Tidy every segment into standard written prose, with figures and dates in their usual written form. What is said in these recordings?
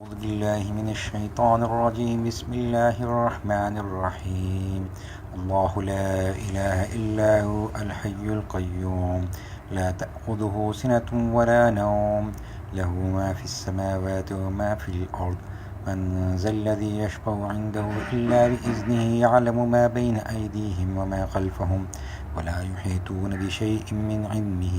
أعوذ بالله من الشيطان الرجيم بسم الله الرحمن الرحيم الله لا إله إلا هو الحي القيوم لا تأخذه سنة ولا نوم له ما في السماوات وما في الأرض من ذا الذي يشفع عنده إلا بإذنه يعلم ما بين أيديهم وما خلفهم ولا يحيطون بشيء من علمه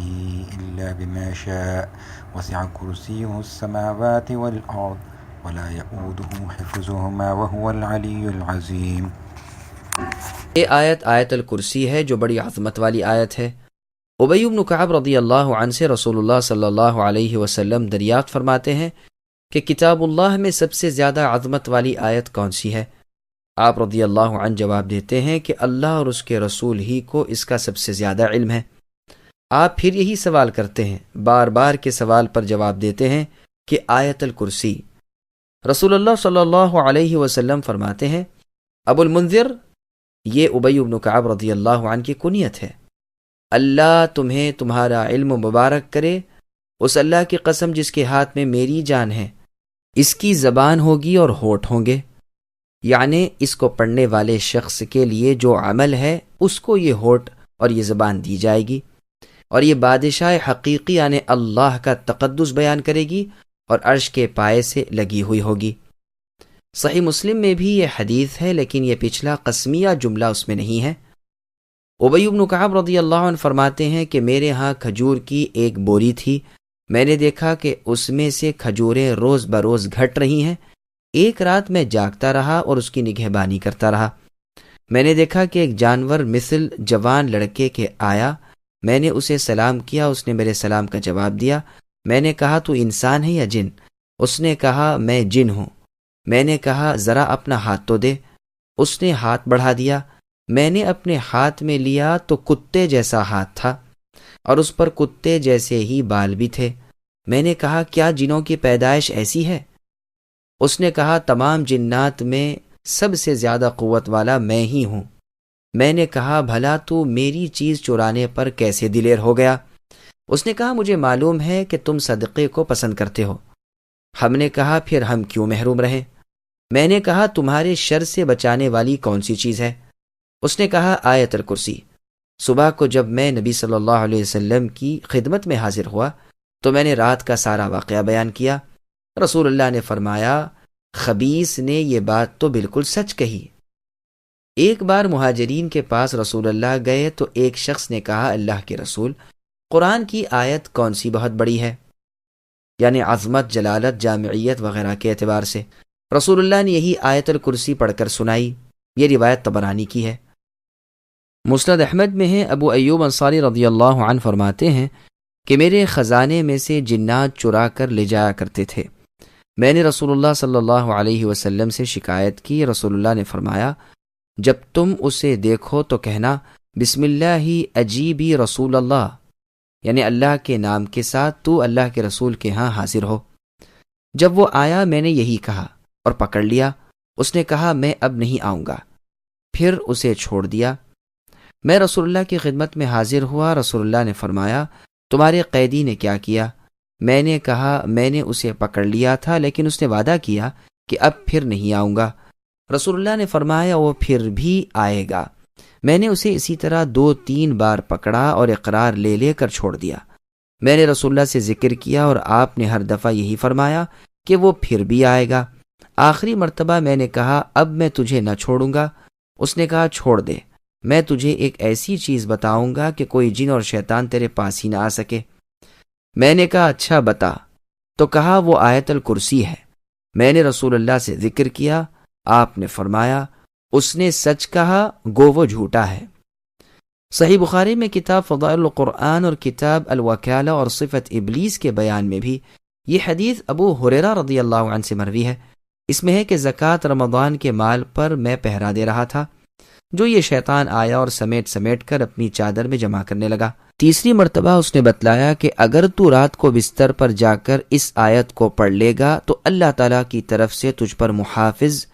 إلا بما شاء وسع كرسيه السماوات والأرض ولا يؤوده حفظهما وهو العلي العظيم۔ یہ آیت الکرسی ہے جو بڑی عظمت والی آیت ہے۔ ابی بن کعب رضی اللہ عنہ سے رسول اللہ صلی اللہ علیہ وسلم دریافت فرماتے ہیں کہ کتاب اللہ میں سب سے زیادہ عظمت والی آیت کون سی ہے؟ آپ رضی اللہ عنہ جواب دیتے ہیں کہ اللہ اور اس کے رسول ہی کو اس کا سب سے زیادہ علم ہے۔ آپ پھر یہی سوال کرتے ہیں، بار بار کے سوال پر جواب دیتے ہیں کہ آیت الکرسی۔ رسول اللہ صلی اللہ علیہ وسلم فرماتے ہیں، ابو المنذر، یہ ابی بن کعب رضی اللہ عنہ کی کنیت ہے۔ اللہ تمہیں تمہارا علم مبارک کرے، اس اللہ کی قسم جس کے ہاتھ میں میری جان ہے، اس کی زبان ہوگی اور ہونٹ ہوں گے، یعنی اس کو پڑھنے والے شخص کے لیے جو عمل ہے اس کو یہ ہونٹ اور یہ زبان دی جائے گی، اور یہ بادشاہ حقیقی یعنی اللہ کا تقدس بیان کرے گی اور عرش کے پائے سے لگی ہوئی ہوگی۔ صحیح مسلم میں بھی یہ حدیث ہے، لیکن یہ پچھلا قسمیہ جملہ اس میں نہیں ہے۔ ابی بن کعب رضی اللہ عنہ فرماتے ہیں کہ میرے ہاں کھجور کی ایک بوری تھی، میں نے دیکھا کہ اس میں سے کھجوریں روز بروز گھٹ رہی ہیں۔ ایک رات میں جاگتا رہا اور اس کی نگہبانی کرتا رہا۔ میں نے دیکھا کہ ایک جانور مثل جوان لڑکے کے آیا، میں نے اسے سلام کیا، اس نے میرے سلام کا جواب دیا۔ میں نے کہا تو انسان ہے یا جن؟ اس نے کہا میں جن ہوں۔ میں نے کہا ذرا اپنا ہاتھ تو دے۔ اس نے ہاتھ بڑھا دیا، میں نے اپنے ہاتھ میں لیا تو کتے جیسا ہاتھ تھا اور اس پر کتے جیسے ہی بال بھی تھے۔ میں نے کہا کیا جنوں کی پیدائش ایسی ہے؟ اس نے کہا تمام جنات میں سب سے زیادہ قوت والا میں ہی ہوں۔ میں نے کہا بھلا تو میری چیز چرانے پر کیسے دلیر ہو گیا؟ اس نے کہا مجھے معلوم ہے کہ تم صدقے کو پسند کرتے ہو۔ ہم نے کہا پھر ہم کیوں محروم رہیں؟ میں نے کہا تمہارے شر سے بچانے والی کون سی چیز ہے؟ اس نے کہا آیت الکرسی۔ صبح کو جب میں نبی صلی اللہ علیہ وسلم کی خدمت میں حاضر ہوا تو میں نے رات کا سارا واقعہ بیان کیا۔ رسول اللہ نے فرمایا خبیث نے یہ بات تو بالکل سچ کہی۔ ایک بار مہاجرین کے پاس رسول اللہ گئے تو ایک شخص نے کہا اللہ کے رسول، قرآن کی آیت کون سی بہت بڑی ہے؟ یعنی عظمت، جلالت، جامعیت وغیرہ کے اعتبار سے۔ رسول اللہ نے یہی آیت الکرسی پڑھ کر سنائی۔ یہ روایت طبرانی کی ہے۔ مسند احمد میں ہے، ابو ایوب انصاری رضی اللہ عنہ فرماتے ہیں کہ میرے خزانے میں سے جنات چرا کر لے جایا کرتے تھے۔ میں نے رسول اللہ صلی اللہ علیہ وسلم سے شکایت کی۔ رسول اللہ نے فرمایا جب تم اسے دیکھو تو کہنا بسم اللہ اجیبی رسول اللہ، یعنی اللہ کے نام کے ساتھ تو اللہ کے رسول کے ہاں حاضر ہو۔ جب وہ آیا میں نے یہی کہا اور پکڑ لیا۔ اس نے کہا میں اب نہیں آؤں گا، پھر اسے چھوڑ دیا۔ میں رسول اللہ کی خدمت میں حاضر ہوا۔ رسول اللہ نے فرمایا تمہارے قیدی نے کیا کیا؟ میں نے کہا میں نے اسے پکڑ لیا تھا لیکن اس نے وعدہ کیا کہ اب پھر نہیں آؤں گا۔ رسول اللہ نے فرمایا وہ پھر بھی آئے گا۔ میں نے اسے اسی طرح 2-3 بار پکڑا اور اقرار لے لے کر چھوڑ دیا۔ میں نے رسول اللہ سے ذکر کیا اور آپ نے ہر دفعہ یہی فرمایا کہ وہ پھر بھی آئے گا۔ آخری مرتبہ میں نے کہا اب میں تجھے نہ چھوڑوں گا۔ اس نے کہا چھوڑ دے، میں تجھے ایک ایسی چیز بتاؤں گا کہ کوئی جن اور شیطان تیرے پاس ہی نہ آ سکے۔ میں نے کہا اچھا بتا، تو کہا وہ آیت الکرسی ہے۔ میں نے رسول اللہ سے ذکر کیا، آپ نے فرمایا اس نے سچ کہا گو وہ جھوٹا ہے۔ صحیح بخاری میں کتاب فضائل القرآن اور کتاب الوکالہ اور صفت ابلیس کے بیان میں بھی یہ حدیث ابو ہریرہ رضی اللہ عنہ سے مروی ہے۔ اس میں ہے کہ زکوٰۃ رمضان کے مال پر میں پہرا دے رہا تھا، جو یہ شیطان آیا اور سمیٹ کر اپنی چادر میں جمع کرنے لگا۔ تیسری مرتبہ اس نے بتلایا کہ اگر تو رات کو بستر پر جا کر اس آیت کو پڑھ لے گا تو اللہ تعالیٰ کی طرف سے تجھ پر محافظ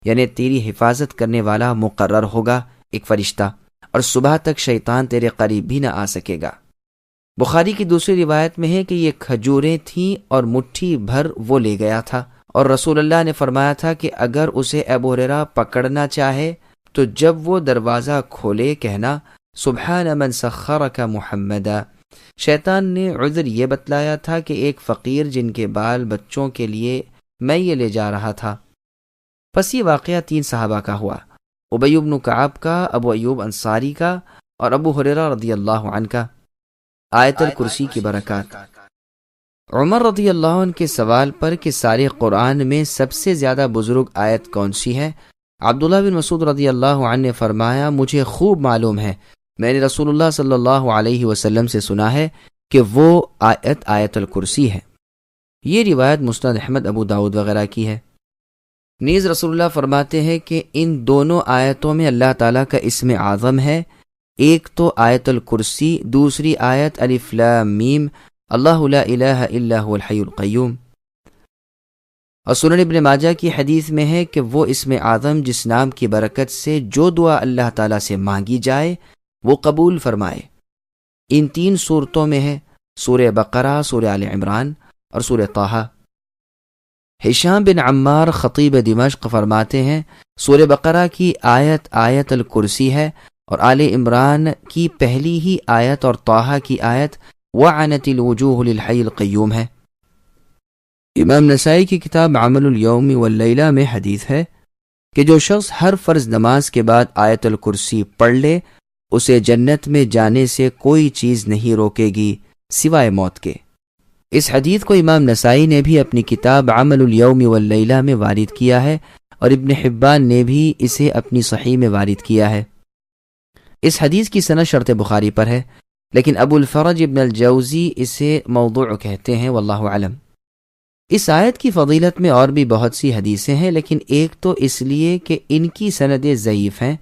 یعنی تیری حفاظت کرنے والا مقرر ہوگا، ایک فرشتہ، اور صبح تک شیطان تیرے قریب بھی نہ آ سکے گا۔ بخاری کی دوسری روایت میں ہے کہ یہ کھجوریں تھیں اور مٹھی بھر وہ لے گیا تھا اور رسول اللہ نے فرمایا تھا کہ اگر اسے ابو ہریرہ پکڑنا چاہے تو جب وہ دروازہ کھولے کہنا سبحان من سخرک محمدا۔ شیطان نے عذر یہ بتلایا تھا کہ ایک فقیر جن کے بال بچوں کے لیے میں یہ لے جا رہا تھا۔ پس یہ واقعہ 3 صحابہ کا ہوا، ابی بن کعب کا، ابو ایوب انصاری کا اور ابو ہریرہ رضی اللہ عنہ کا۔ آیت الکرسی کی برکات۔ عمر رضی اللہ عنہ کے سوال پر کہ سارے قرآن میں سب سے زیادہ بزرگ آیت کون سی ہے، عبداللہ بن مسعود رضی اللہ عنہ نے فرمایا مجھے خوب معلوم ہے، میں نے رسول اللہ صلی اللہ علیہ وسلم سے سنا ہے کہ وہ آیت الکرسی ہے۔ یہ روایت مسند احمد، ابو داود وغیرہ کی ہے۔ نیز رسول اللہ فرماتے ہیں کہ ان دونوں آیتوں میں اللہ تعالیٰ کا اسم اعظم ہے، ایک تو آیت الکرسی، دوسری آیت الف لام میم اللہ لا الہ الا هو الحی القیوم۔ اور سنن ابن ماجہ کی حدیث میں ہے کہ وہ اسم اعظم جس نام کی برکت سے جو دعا اللہ تعالیٰ سے مانگی جائے وہ قبول فرمائے۔ ان 3 صورتوں میں ہے، سورہ بقرہ، سورہ آل عمران اور سورہ طٰہٰ۔ ہشام بن عمار خطیب دمشق فرماتے ہیں سورہ بقرہ کی آیت الکرسی ہے اور آل عمران کی پہلی ہی آیت اور طٰہٰ کی آیت وعنت الوجوہ للحی القیوم ہے۔ امام نسائی کی کتاب عمل الیوم واللیلہ میں حدیث ہے کہ جو شخص ہر فرض نماز کے بعد آیت الکرسی پڑھ لے اسے جنت میں جانے سے کوئی چیز نہیں روکے گی سوائے موت کے۔ اس حدیث کو امام نسائی نے بھی اپنی کتاب عمل الیوم واللیلہ میں وارد کیا ہے اور ابن حبان نے بھی اسے اپنی صحیح میں وارد کیا ہے۔ اس حدیث کی سند شرط بخاری پر ہے، لیکن ابو الفرج ابن الجوزی اسے موضوع کہتے ہیں، واللہ اعلم۔ اس آیت کی فضیلت میں اور بھی بہت سی حدیثیں ہیں، لیکن ایک تو اس لیے کہ ان کی سندیں ضعیف ہیں،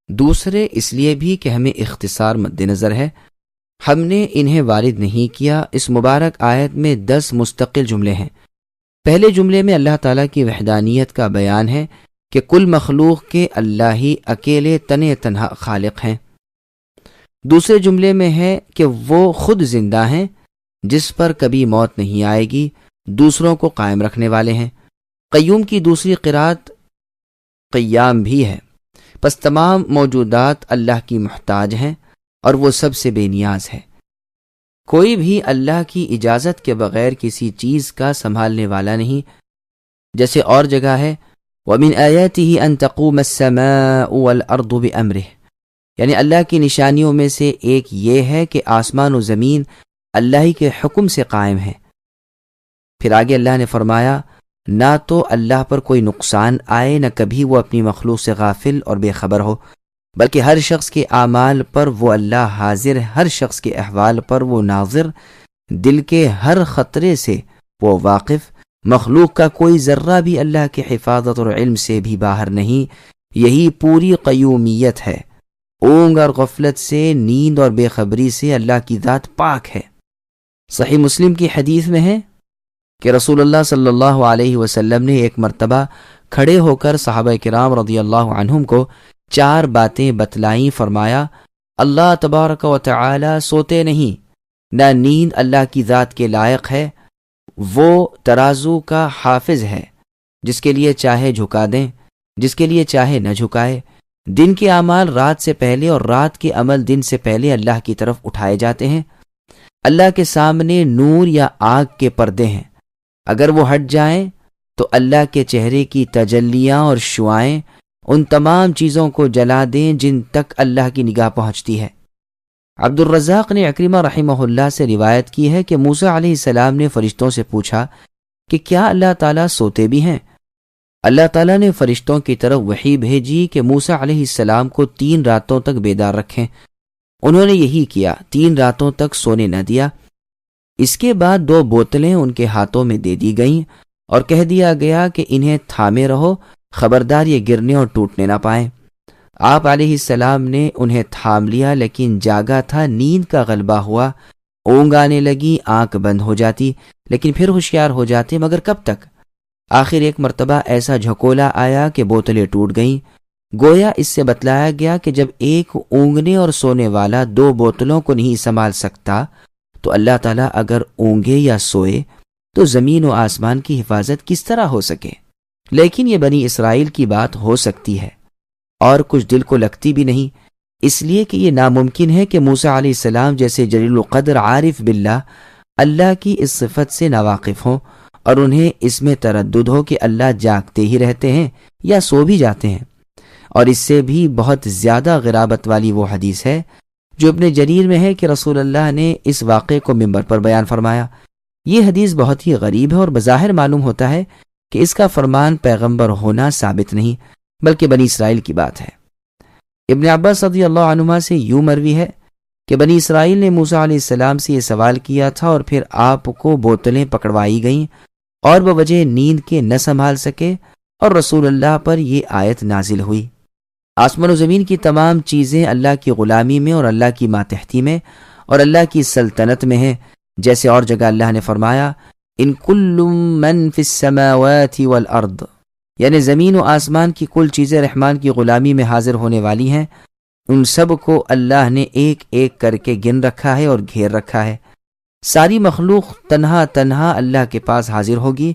دوسرے اس لیے بھی کہ ہمیں اختصار مد نظر ہے، ہم نے انہیں وارد نہیں کیا۔ اس مبارک آیت میں 10 مستقل جملے ہیں۔ پہلے جملے میں اللہ تعالیٰ کی وحدانیت کا بیان ہے کہ کل مخلوق کے اللہ ہی اکیلے تنہا خالق ہیں۔ دوسرے جملے میں ہے کہ وہ خود زندہ ہیں، جس پر کبھی موت نہیں آئے گی، دوسروں کو قائم رکھنے والے ہیں۔ قیوم کی دوسری قرات قیام بھی ہے۔ پس تمام موجودات اللہ کی محتاج ہیں اور وہ سب سے بے نیاز ہے۔ کوئی بھی اللہ کی اجازت کے بغیر کسی چیز کا سنبھالنے والا نہیں، جیسے اور جگہ ہے وَمِنْ آيَاتِهِ أَن تَقُومَ السَّمَاءُ وَالْأَرْضُ بِأَمْرِهِ، یعنی اللہ کی نشانیوں میں سے ایک یہ ہے کہ آسمان و زمین اللہ ہی کے حکم سے قائم ہیں۔ پھر آگے اللہ نے فرمایا نہ تو اللہ پر کوئی نقصان آئے، نہ کبھی وہ اپنی مخلوق سے غافل اور بے خبر ہو، بلکہ ہر شخص کے اعمال پر وہ اللہ حاضر، ہر شخص کے احوال پر وہ ناظر، دل کے ہر خطرے سے وہ واقف، مخلوق کا کوئی ذرہ بھی اللہ کے حفاظت اور علم سے بھی باہر نہیں۔ یہی پوری قیومیت ہے۔ اونگ اور غفلت سے، نیند اور بے خبری سے اللہ کی ذات پاک ہے۔ صحیح مسلم کی حدیث میں ہے کہ رسول اللہ صلی اللہ علیہ وسلم نے ایک مرتبہ کھڑے ہو کر صحابہ کرام رضی اللہ عنہم کو 4 باتیں بتلائیں۔ فرمایا اللہ تبارک و تعالی سوتے نہیں، نہ نیند اللہ کی ذات کے لائق ہے، وہ ترازو کا حافظ ہے، جس کے لیے چاہے جھکا دیں، جس کے لیے چاہے نہ جھکائے۔ دن کے اعمال رات سے پہلے اور رات کے عمل دن سے پہلے اللہ کی طرف اٹھائے جاتے ہیں۔ اللہ کے سامنے نور یا آگ کے پردے ہیں، اگر وہ ہٹ جائیں تو اللہ کے چہرے کی تجلیاں اور شعائیں ان تمام چیزوں کو جلا دیں جن تک اللہ کی نگاہ پہنچتی ہے۔ عبد الرزاق نے عکرمہ رحمہ اللہ سے روایت کی ہے کہ موسیٰ علیہ السلام نے فرشتوں سے پوچھا کہ کیا اللہ تعالیٰ سوتے بھی ہیں؟ اللہ تعالیٰ نے فرشتوں کی طرف وحی بھیجی کہ موسیٰ علیہ السلام کو 3 راتوں تک بیدار رکھیں۔ انہوں نے یہی کیا، 3 راتوں تک سونے نہ دیا۔ اس کے بعد 2 بوتلیں ان کے ہاتھوں میں دے دی گئیں اور کہہ دیا گیا کہ انہیں تھامے رہو، خبردار یہ گرنے اور ٹوٹنے نہ پائیں۔ آپ علیہ السلام نے انہیں تھام لیا، لیکن جاگا تھا، نیند کا غلبہ ہوا، اونگ آنے لگی، آنکھ بند ہو جاتی، لیکن پھر ہوشیار ہو جاتے، مگر کب تک؟ آخر ایک مرتبہ ایسا جھکولا آیا کہ بوتلیں ٹوٹ گئیں۔ گویا اس سے بتلایا گیا کہ جب ایک اونگنے اور سونے والا 2 بوتلوں کو نہیں سنبھال سکتا تو اللہ تعالیٰ اگر اونگے یا سوئے تو زمین و آسمان کی حفاظت کس طرح ہو سکے؟ لیکن یہ بنی اسرائیل کی بات ہو سکتی ہے اور کچھ دل کو لگتی بھی نہیں، اس لیے کہ یہ ناممکن ہے کہ موسیٰ علیہ السلام جیسے جلیل القدر عارف باللہ اللہ کی اس صفت سے ناواقف ہوں اور انہیں اس میں تردد ہو کہ اللہ جاگتے ہی رہتے ہیں یا سو بھی جاتے ہیں۔ اور اس سے بھی بہت زیادہ غرابت والی وہ حدیث ہے جو ابن جریر میں ہے کہ رسول اللہ نے اس واقعے کو ممبر پر بیان فرمایا۔ یہ حدیث بہت ہی غریب ہے اور بظاہر معلوم ہوتا ہے کہ اس کا فرمان پیغمبر ہونا ثابت نہیں بلکہ بنی اسرائیل کی بات ہے۔ ابن عباس رضی اللہ عنہما سے یوں مروی ہے کہ بنی اسرائیل نے موسیٰ علیہ السلام سے یہ سوال کیا تھا اور پھر آپ کو بوتلیں پکڑوائی گئیں اور بوجہ نیند کے نہ سنبھال سکے، اور رسول اللہ پر یہ آیت نازل ہوئی۔ آسمان و زمین کی تمام چیزیں اللہ کی غلامی میں اور اللہ کی ماتحتی میں اور اللہ کی سلطنت میں ہیں، جیسے اور جگہ اللہ نے فرمایا ان کل من فی السماوات والارض، یعنی زمین و آسمان کی کل چیزیں رحمان کی غلامی میں حاضر ہونے والی ہیں، ان سب کو اللہ نے ایک ایک کر کے گن رکھا ہے اور گھیر رکھا ہے۔ ساری مخلوق تنہا تنہا اللہ کے پاس حاضر ہوگی،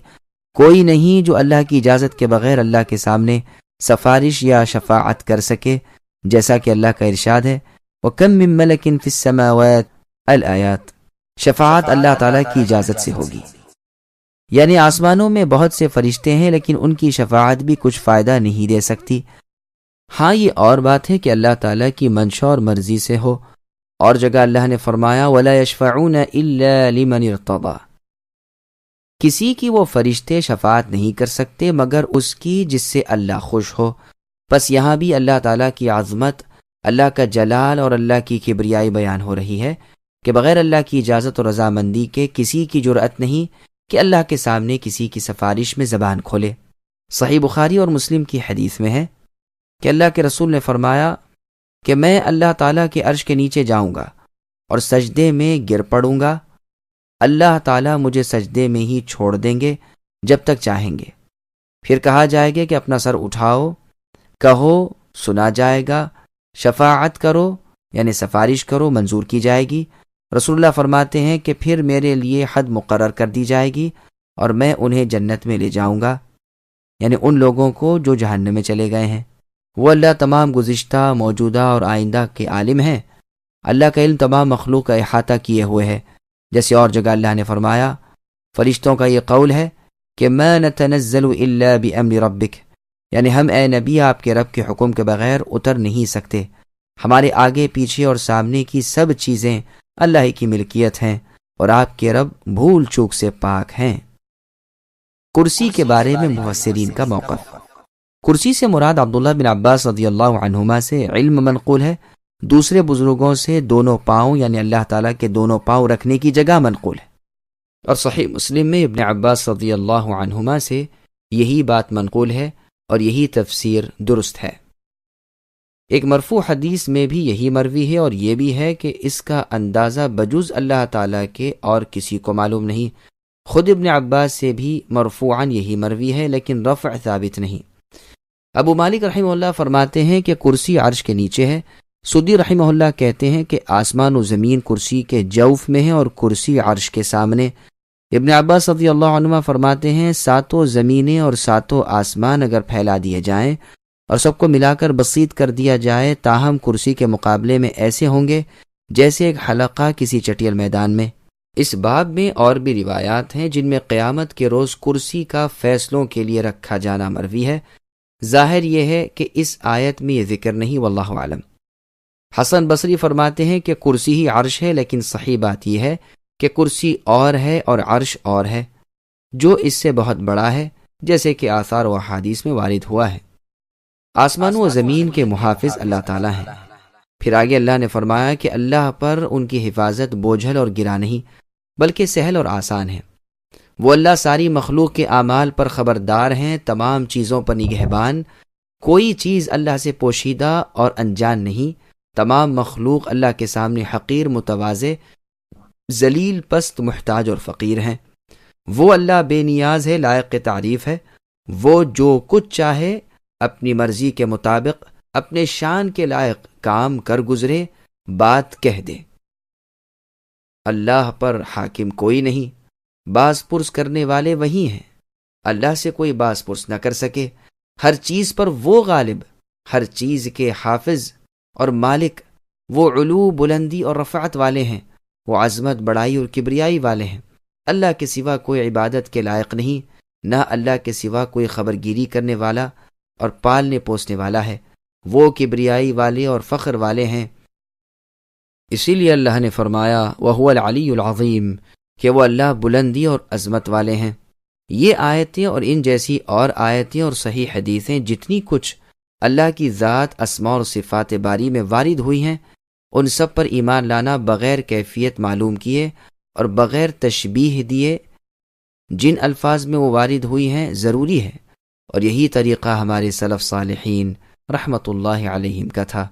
کوئی نہیں جو اللہ کی اجازت کے بغیر اللہ کے سامنے سفارش یا شفاعت کر سکے، جیسا کہ اللہ کا ارشاد ہے وَكَم مِّن مَلَكٍ فِي السَّمَاوَاتِ الآیات، شفاعت اللہ تعالیٰ کی اجازت سے ہوگی، یعنی آسمانوں میں بہت سے فرشتے ہیں لیکن ان کی شفاعت بھی کچھ فائدہ نہیں دے سکتی۔ ہاں یہ اور بات ہے کہ اللہ تعالیٰ کی منشا اور مرضی سے ہو، اور جگہ اللہ نے فرمایا وَلَا يَشْفَعُونَ إِلَّا لِمَنِ ارْتَضَىٰ، کسی کی وہ فرشتے شفاعت نہیں کر سکتے مگر اس کی جس سے اللہ خوش ہو۔ بس یہاں بھی اللہ تعالیٰ کی عظمت، اللہ کا جلال اور اللہ کی کبریائی بیان ہو رہی ہے کہ بغیر اللہ کی اجازت اور رضامندی کے کسی کی جرأت نہیں کہ اللہ کے سامنے کسی کی سفارش میں زبان کھولے۔ صحیح بخاری اور مسلم کی حدیث میں ہے کہ اللہ کے رسول نے فرمایا کہ میں اللہ تعالیٰ کے عرش کے نیچے جاؤں گا اور سجدے میں گر پڑوں گا، اللہ تعالیٰ مجھے سجدے میں ہی چھوڑ دیں گے جب تک چاہیں گے، پھر کہا جائے گا کہ اپنا سر اٹھاؤ، کہو سنا جائے گا، شفاعت کرو یعنی سفارش کرو منظور کی جائے گی۔ رسول اللہ فرماتے ہیں کہ پھر میرے لیے حد مقرر کر دی جائے گی اور میں انہیں جنت میں لے جاؤں گا، یعنی ان لوگوں کو جو جہنم میں چلے گئے ہیں۔ وہ اللہ تمام گزشتہ، موجودہ اور آئندہ کے عالم ہیں، اللہ کا علم تمام مخلوق کا احاطہ کیے ہوئے ہے، جیسے اور جگہ اللہ نے فرمایا فرشتوں کا یہ قول ہے کہ ما نتنزل الا بامر ربک، یعنی ہم اے نبی آپ کے رب کے حکم کے بغیر اتر نہیں سکتے، ہمارے آگے پیچھے اور سامنے کی سب چیزیں اللہ ہی کی ملکیت ہیں اور آپ کے رب بھول چوک سے پاک ہیں۔ کرسی کے بارے میں مفسرین کا موقف۔ کرسی سے مراد عبداللہ بن عباس رضی اللہ عنہما سے علم منقول ہے، دوسرے بزرگوں سے دونوں پاؤں یعنی اللہ تعالیٰ کے دونوں پاؤں رکھنے کی جگہ منقول ہے، اور صحیح مسلم میں ابن عباس رضی اللہ عنہما سے یہی بات منقول ہے اور یہی تفسیر درست ہے۔ ایک مرفوع حدیث میں بھی یہی مروی ہے اور یہ بھی ہے کہ اس کا اندازہ بجز اللہ تعالیٰ کے اور کسی کو معلوم نہیں۔ خود ابن عباس سے بھی مرفوعاً یہی مروی ہے لیکن رفع ثابت نہیں۔ ابو مالک رحمہ اللہ فرماتے ہیں کہ کرسی عرش کے نیچے ہے۔ سدی رحمہ اللہ کہتے ہیں کہ آسمان و زمین کرسی کے جوف میں ہے اور کرسی عرش کے سامنے۔ ابن عباس رضی اللہ عنہ فرماتے ہیں ساتوں زمینیں اور ساتوں آسمان اگر پھیلا دیے جائیں اور سب کو ملا کر بسیط کر دیا جائے تاہم کرسی کے مقابلے میں ایسے ہوں گے جیسے ایک حلقہ کسی چٹیل میدان میں۔ اس باب میں اور بھی روایات ہیں جن میں قیامت کے روز کرسی کا فیصلوں کے لیے رکھا جانا مروی ہے۔ ظاہر یہ ہے کہ اس آیت میں یہ ذکر نہیں، واللہ عالم۔ حسن بصری فرماتے ہیں کہ کرسی ہی عرش ہے، لیکن صحیح بات یہ ہے کہ کرسی اور ہے اور عرش اور ہے جو اس سے بہت بڑا ہے، جیسے کہ آثار و احادیث میں وارد ہوا ہے۔ آسمانوں و زمین کے محافظ اللہ تعالیٰ ہیں۔ پھر آگے اللہ نے فرمایا کہ اللہ پر ان کی حفاظت بوجھل اور گرا نہیں بلکہ سہل اور آسان ہے۔ وہ اللہ ساری مخلوق کے اعمال پر خبردار ہیں، تمام چیزوں پر نگہبان، کوئی چیز اللہ سے پوشیدہ اور انجان نہیں، تمام مخلوق اللہ کے سامنے حقیر، متواضع، ذلیل، پست، محتاج اور فقیر ہیں۔ وہ اللہ بے نیاز ہے، لائق تعریف ہے۔ وہ جو کچھ چاہے اپنی مرضی کے مطابق اپنے شان کے لائق کام کر گزرے، بات کہہ دے۔ اللہ پر حاکم کوئی نہیں، باز پرس کرنے والے وہی ہیں، اللہ سے کوئی باز پرس نہ کر سکے۔ ہر چیز پر وہ غالب، ہر چیز کے حافظ اور مالک، وہ علو، بلندی اور رفعت والے ہیں، وہ عظمت، بڑائی اور کبریائی والے ہیں۔ اللہ کے سوا کوئی عبادت کے لائق نہیں، نہ اللہ کے سوا کوئی خبرگیری کرنے والا اور پالنے پوسنے والا ہے۔ وہ کبریائی والے اور فخر والے ہیں۔ اسی لیے اللہ نے فرمایا وَهُوَ الْعَلِيُّ الْعَظِيمُ کہ وہ اللہ بلندی اور عظمت والے ہیں۔ یہ آیتیں اور ان جیسی اور آیتیں اور صحیح حدیثیں جتنی کچھ اللہ کی ذات، اسماء اور صفات باری میں وارد ہوئی ہیں، ان سب پر ایمان لانا بغیر کیفیت معلوم کیے اور بغیر تشبیہ دیے جن الفاظ میں وہ وارد ہوئی ہیں ضروری ہے، اور یہی طریقہ ہمارے سلف صالحین رحمۃ اللہ علیہم کا تھا۔